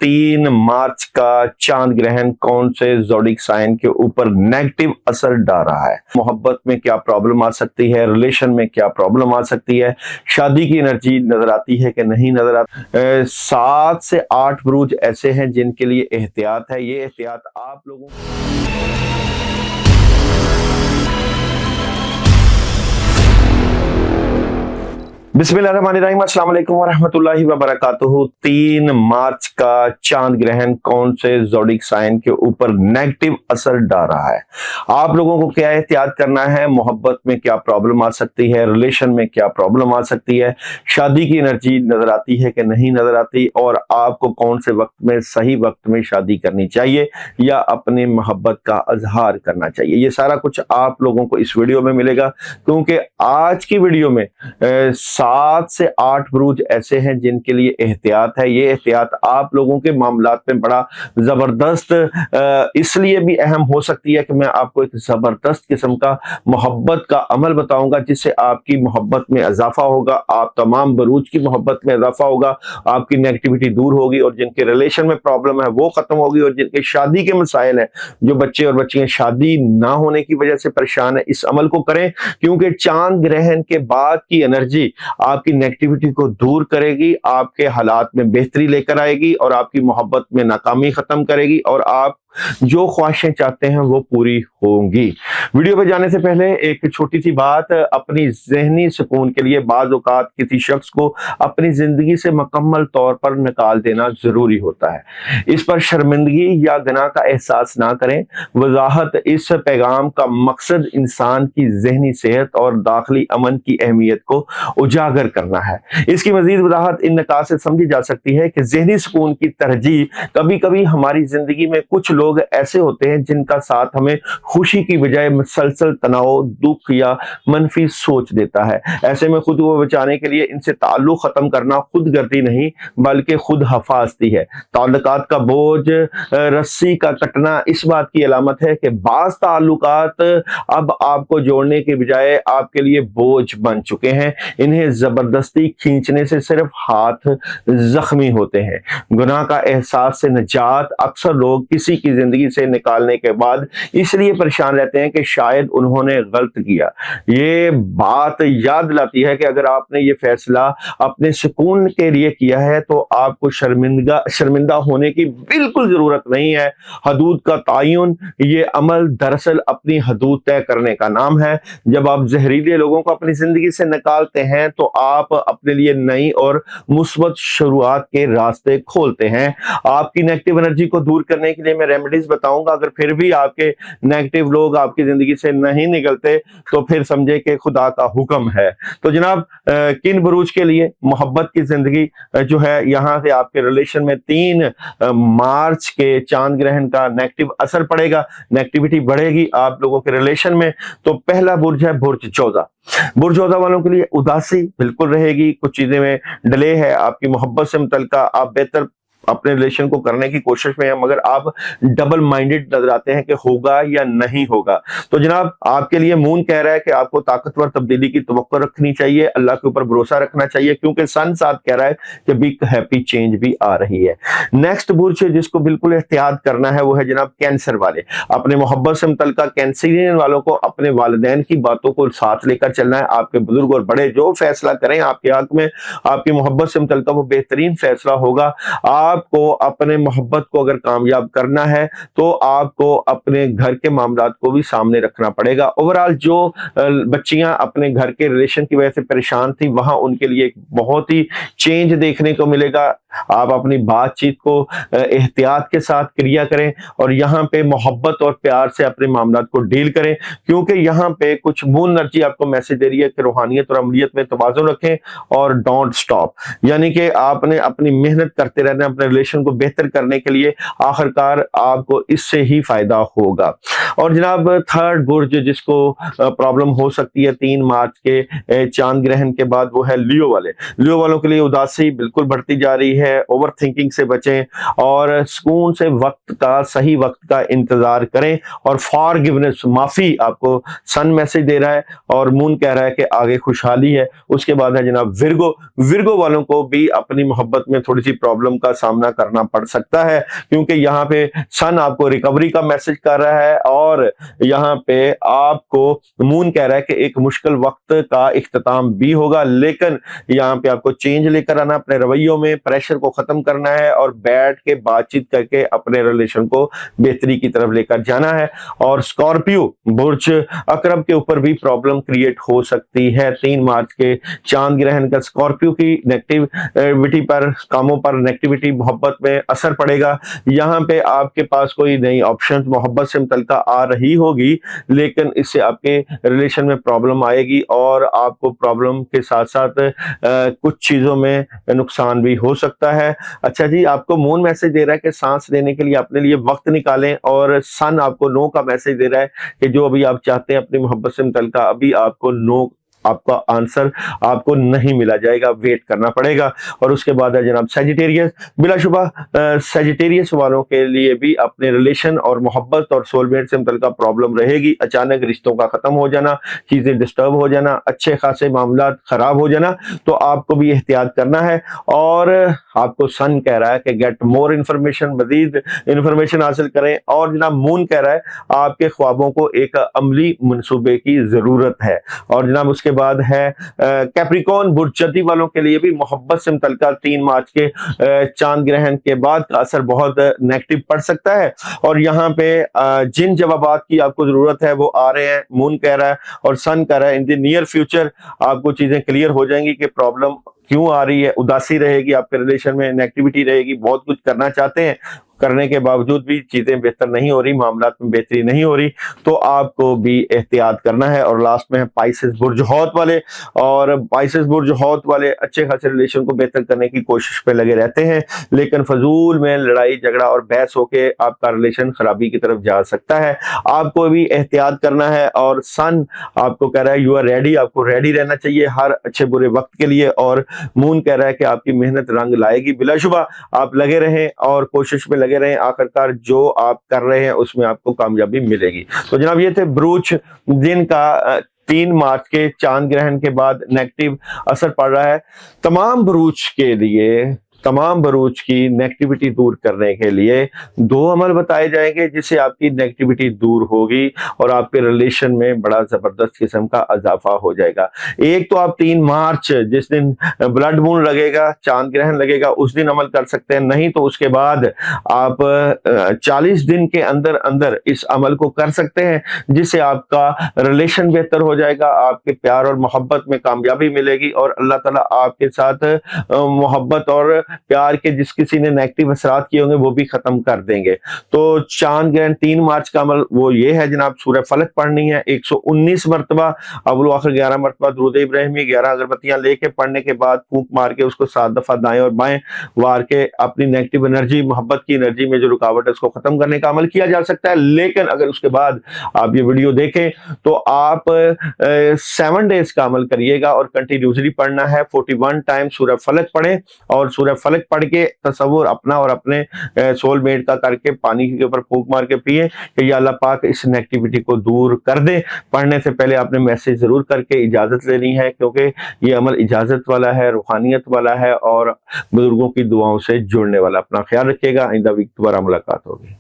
3 मार्च का चांद ग्रहण कौन से ज़ोडिक साइन के ऊपर नेगेटिव असर डाल रहा है। मोहब्बत में क्या प्रॉब्लम आ सकती है, रिलेशन में क्या प्रॉब्लम आ सकती है, शादी की एनर्जी नजर आती है कि नहीं नजर आती। 7 से 8 बुरूज ऐसे हैं जिनके लिए एहतियात है। ये एहतियात आप लोगों बिस्मिल्लाहिर्रहमानिर्रहीम, अस्सलाम वालेकुम वरहमतुल्लाहि वबरकातुहू। 3 मार्च का चांद ग्रहण कौन से ज़ोडिक साइन के ऊपर नेगेटिव असर डाल रहा है। आप लोगों को क्या एहतियात करना है, मोहब्बत में क्या प्रॉब्लम आ सकती है, रिलेशन में क्या प्रॉब्लम आ सकती है, शादी की एनर्जी नजर आती है कि नहीं नजर आती, और आपको कौन से वक्त में सही वक्त में शादी करनी चाहिए या अपनी मोहब्बत का इजहार करना चाहिए। ये सारा कुछ आप लोगों को इस वीडियो में मिलेगा, क्योंकि आज की वीडियो में 7 से 8 बुरूज ऐसे हैं जिनके लिए एहतियात है। ये एहतियात आप लोगों के मामलात में बड़ा जबरदस्त इसलिए भी अहम हो सकती है कि मैं आपको एक जबरदस्त किस्म का मोहब्बत का अमल बताऊंगा जिससे आपकी मोहब्बत में इजाफा होगा, आप तमाम बुरूज की मोहब्बत में इजाफा होगा, आपकी नेगेटिविटी दूर होगी और जिनके रिलेशन में प्रॉब्लम है वो खत्म होगी, और जिनके शादी के मसाइल हैं, जो बच्चे और बच्चियां शादी ना होने की वजह से परेशान है, इस अमल को करें, क्योंकि चांद ग्रहण के बाद की एनर्जी आपकी नेगेटिविटी को दूर करेगी, आपके हालात में बेहतरी लेकर आएगी और आपकी मोहब्बत में नाकामी खत्म करेगी, और आप जो ख्वाहिशें चाहते हैं वो पूरी होंगी। वीडियो पे जाने से पहले एक छोटी सी बात, अपनी जहनी सुकून के लिए बाज़ औक़ात किसी शख्स को अपनी जिंदगी से मुकम्मल तौर पर निकाल देना जरूरी होता है। इस पर शर्मिंदगी या गुनाह का एहसास ना करें। वजाहत, इस पैगाम का मकसद इंसान की जहनी सेहत और दाखिली अमन की अहमियत को उजागर करना है। इसकी मजीद वजाहत इन निकात से समझी जा सकती है कि जहनी सुकून की तरजीह कभी कभी हमारी जिंदगी में कुछ लोग ऐसे होते हैं जिनका साथ हमें खुशी की बजाय मुसलसल तनाव, दुख या मनफी सोच देता है। ऐसे में खुद को बचाने के लिए इनसे ताल्लुक खत्म करना खुदगर्दी नहीं बल्कि खुद हिफाजती है। ताल्लुकात का बोझ रस्सी का कटना इस बात की अलामत है कि बाज़ ताल्लुकात अब आपको जोड़ने के बजाय आपके लिए बोझ बन चुके हैं। इन्हें जबरदस्ती खींचने से सिर्फ हाथ जख्मी होते हैं। गुनाह का एहसास से निजात अक्सर लोग किसी की जिंदगी से निकालने के बाद इसलिए परेशान रहते हैं कि शायद उन्होंने गलत किया। ये बात याद दिलाती है कि अगर आपने ये फैसला अपने सुकून के लिए किया है तो आपको शर्मिंदा होने की बिल्कुल जरूरत नहीं है। हदूद का तायुन, ये अमल दरअसल अपनी हदूद तय करने का नाम है। जब आप जहरीले लोगों को अपनी जिंदगी से निकालते हैं तो आप अपने लिए नई और मुस्बत शुरुआत के रास्ते खोलते हैं। आपकी नेगेटिव एनर्जी को दूर करने के लिए मैं रेमेडीज बताऊंगा। अगर फिर भी आपके नेगेटिव लोग आपकी जिंदगी से नहीं निकलते तो फिर समझे कि खुदा का हुक्म है। तो जनाब, किन बुरूज के लिए मोहब्बत की जिंदगी जो है, यहां से आपके रिलेशन में 3 मार्च के चांद ग्रहण का नेगेटिव असर पड़ेगा, नेगेटिविटी बढ़ेगी आप लोगों के रिलेशन में। तो पहला बुर्ज है बुर्ज जोजा। बुर्ज जोजा वालों के लिए उदासी बिल्कुल रहेगी, कुछ चीजें में डिले है, आपकी मोहब्बत से मुतल्लिका आप बेहतर अपने रिलेशन को करने की कोशिश में है, मगर आप डबल माइंडेड नजर आते हैं कि होगा या नहीं होगा। तो जनाब, आपके लिए मून कह रहा है कि आपको ताकतवर तब्दीली की तवक्को रखनी चाहिए, अल्लाह के ऊपर भरोसा रखना चाहिए, क्योंकि सन साथ कह रहा है कि बिग हैप्पी चेंज भी आ रही है। नेक्स्ट बुर्ज जिसको बिल्कुल एहतियात करना है वो है जनाब कैंसर वाले। अपने मोहब्बत से मुतल्लिका कैंसरियन वालों को अपने वालिदैन की बातों को साथ लेकर चलना है। आपके बुजुर्ग और बड़े जो फैसला करें आपके हक में, आपकी मोहब्बत से मुतल्लिका वो बेहतरीन फैसला होगा। आपको अपने मोहब्बत को अगर कामयाब करना है तो आपको अपने घर के मामलात को भी सामने रखना पड़ेगा। ओवरऑल जो बच्चियां अपने घर के रिलेशन की वजह से परेशान थी, वहां उनके लिए एक बहुत ही चेंज देखने को मिलेगा। आप अपनी बातचीत को एहतियात के साथ क्रिया करें और यहाँ पे मोहब्बत और प्यार से अपने मामलात को डील करें, क्योंकि यहाँ पे कुछ मून एनर्जी आपको मैसेज दे रही है कि रूहानियत और अमलियत में तवाज़ुन रखें और डोंट स्टॉप, यानी कि आपने अपनी मेहनत करते रहना अपने रिलेशन को बेहतर करने के लिए। आखिरकार आपको इससे ही फायदा होगा। और जनाब, थर्ड बुर्ज जिसको प्रॉब्लम हो सकती है 3 मार्च के चांद ग्रहण के बाद, वो है लियो वाले। लियो वालों के लिए उदासी बिल्कुल बढ़ती जा रही है। ओवर थिंकिंग से बचें और सुकून से सही वक्त का इंतजार करें, और फॉरगिवनेस, माफी आपको सन मैसेज दे रहा है और मून कह रहा है कि आगे खुशहाली है। उसके बाद है जनाब विर्गो। विर्गो वालों को भी अपनी मोहब्बत में थोड़ी सी प्रॉब्लम का سامنا کرنا پڑ سکتا ہے، کیونکہ یہاں پہ سن آپ کو ریکوری کا میسج کر رہا ہے اور یہاں پہ آپ کو مون کہہ رہا ہے کہ ایک مشکل وقت کا اختتام بھی ہوگا، لیکن یہاں پہ آپ کو چینج لے کر آنا، اپنے رویوں میں پریشر کو ختم کرنا ہے اور بیٹھ کے بات چیت کر کے اپنے ریلیشن کو بہتری کی طرف لے کر جانا ہے۔ اور اسکارپیو برج اقرب کے اوپر بھی پرابلم کریٹ ہو سکتی ہے 3 مارچ کے چاند گرہن کا اسکارپیو کی نیگیٹیوٹی پر، کاموں پر نیگیٹیوٹی، محبت میں اثر پڑے گا۔ یہاں پہ آپ کے پاس کوئی نئی آپشن محبت سے متعلقہ آ رہی ہوگی، لیکن اس سے آپ کے ریلیشن میں پرابلم آئے گی اور آپ کو پرابلم کے ساتھ ساتھ کچھ چیزوں میں نقصان بھی ہو سکتا ہے۔ اچھا جی، آپ کو مون میسج دے رہا ہے کہ سانس لینے کے لیے اپنے لیے وقت نکالیں، اور سن آپ کو نو کا میسج دے رہا ہے کہ جو ابھی آپ چاہتے ہیں اپنی محبت سے متعلقہ، ابھی آپ کو نو، آپ کا آنسر آپ کو نہیں ملا جائے گا، ویٹ کرنا پڑے گا۔ اور اس کے بعد ہے جناب سیجیٹیریس، بلا شبہ سیجیٹیریس والوں کے لیے بھی اپنے ریلیشن اور محبت اور سول میٹ سے متعلقہ پرابلم رہے گی، اچانک رشتوں کا ختم ہو جانا، چیزیں ڈسٹرب ہو جانا، اچھے خاصے معاملات خراب ہو جانا، تو آپ کو بھی احتیاط کرنا ہے۔ اور آپ کو سن کہہ رہا ہے کہ گیٹ مور انفارمیشن، مزید انفارمیشن حاصل کریں، اور جناب مون کہہ رہا ہے آپ کے خوابوں کو ایک عملی منصوبے کی ضرورت ہے۔ اور جناب اس کے بعد ہے کیپریکون برج چتی والوں کے لیے بھی محبت سے متعلقہ 3 مارچ کے چاند گرہن کے بعد کا اثر بہت نیگیٹو پڑ سکتا ہے، اور یہاں پہ جن جوابات کی آپ کو ضرورت ہے وہ آ رہے ہیں، مون کہہ رہا ہے اور سن کہہ رہا ہے ان دی نیئر فیوچر آپ کو چیزیں کلیئر ہو جائیں گی کہ پرابلم کیوں آ رہی ہے، اداسی رہے گی آپ کے ریلیشن میں، نیگیٹیوٹی رہے گی، بہت کچھ کرنا چاہتے ہیں، کرنے کے باوجود بھی چیزیں بہتر نہیں ہو رہی، معاملات میں بہتری نہیں ہو رہی، تو آپ کو بھی احتیاط کرنا ہے۔ اور لاسٹ میں ہے پائسس برج ہوت والے، اور پائسس برج ہوت والے اچھے خاصے ریلیشن کو بہتر کرنے کی کوشش پہ لگے رہتے ہیں، لیکن فضول میں لڑائی جھگڑا اور بحث ہو کے آپ کا ریلیشن خرابی کی طرف جا سکتا ہے، آپ کو بھی احتیاط کرنا ہے۔ اور سن آپ کو کہہ رہا ہے یو آر ریڈی، آپ کو ریڈی رہنا چاہیے ہر اچھے برے وقت کے لیے، اور مون کہہ رہا ہے کہ آپ کی محنت رنگ لائے گی، بلا شبہ آپ لگے رہیں اور کوشش میں لگے رہیں، آخرکار جو آپ کر رہے ہیں اس میں آپ کو کامیابی ملے گی۔ تو جناب یہ تھے برج جن کا 3 مارچ کے چاند گرہن کے بعد نیگیٹو اثر پڑ رہا ہے۔ تمام بروج کے لیے، تمام بروج کی نیگیٹیوٹی دور کرنے کے لیے 2 عمل بتائے جائیں گے جس سے آپ کی نیگیٹیوٹی دور ہوگی اور آپ کے ریلیشن میں بڑا زبردست قسم کا اضافہ ہو جائے گا۔ ایک تو آپ 3 مارچ جس دن بلڈ مون لگے گا، چاند گرہن لگے گا، اس دن عمل کر سکتے ہیں، نہیں تو اس کے بعد آپ 40 دن کے اندر اندر اس عمل کو کر سکتے ہیں، جس سے آپ کا ریلیشن بہتر ہو جائے گا، آپ کے پیار اور محبت میں کامیابی ملے گی، اور اللہ تعالیٰ آپ کے ساتھ محبت اور پیار کے جس کسی نے نیگیٹو اثرات کیے ہوں گے وہ بھی ختم کر دیں گے۔ تو چاند گرہن 3 مارچ کا عمل وہ یہ ہے جناب، سورہ فلق پڑھنی ہے 119 مرتبہ، اول و آخر 11 مرتبہ درود ابراہیمی، 11 اگربتیاں لے کے پڑھنے کے بعد پھونک مار کے اس کو 7 دفعہ دائیں اور بائیں وار کے اپنی نیگیٹو انرجی، محبت کی انرجی میں جو رکاوٹ ہے اس کو ختم کرنے کا عمل کیا جا سکتا ہے۔ لیکن اگر اس کے بعد آپ یہ ویڈیو دیکھیں تو آپ 7 ڈیز کا عمل کریے گا اور کنٹینیوسلی پڑھنا ہے، 41 ٹائم سورہ فلق پڑھیں، اور سورہ فلق پڑھ کے تصور اپنا اور اپنے سول میٹ کا کر کے پانی کے اوپر پھونک مار کے پیئے کہ یا اللہ پاک اس نیگیٹیوٹی کو دور کر دے۔ پڑھنے سے پہلے آپ نے میسج ضرور کر کے اجازت لینی ہے، کیونکہ یہ عمل اجازت والا ہے، روحانیت والا ہے اور بزرگوں کی دعاؤں سے جڑنے والا۔ اپنا خیال رکھیے گا، آئندہ ویک دوبارہ ملاقات ہوگی۔